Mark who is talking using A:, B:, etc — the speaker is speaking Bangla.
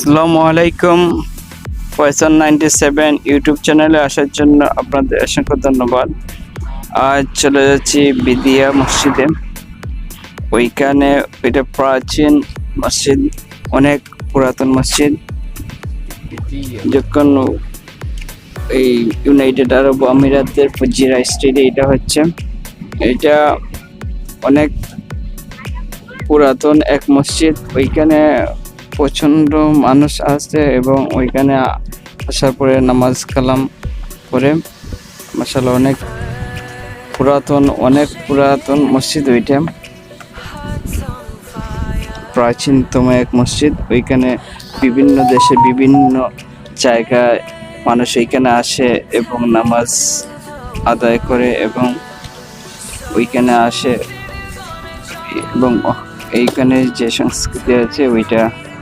A: আসসালামু আলাইকুম। ফয়সাল 97 ইউটিউব চ্যানেলে আসার জন্য আপনাদের অসংখ্য ধন্যবাদ। আজ চলে যাচ্ছি বিদিয়া মসজিদে। ওইখানে এটা প্রাচীন মসজিদ, অনেক পুরাতন মসজিদ। যখন এই ইউনাইটেড আরব আমিরাতের ফুজিরা স্ট্রিটে এটা হচ্ছে, এটা অনেক পুরাতন এক মসজিদ। ওইখানে প্রচন্ড মানুষ আসে এবং ওইখানে আসার পরে নামাজ কালাম করে মাশাআল্লাহ অনেক পুরাতন মসজিদ। ওইটা প্রাচীনতম এক মসজিদ। ওইখানে বিভিন্ন দেশে বিভিন্ন জায়গায় মানুষ এইখানে আসে এবং নামাজ আদায় করে এবং ওইখানে আসে এবং এইখানে যে সংস্কৃতি আছে ওইটা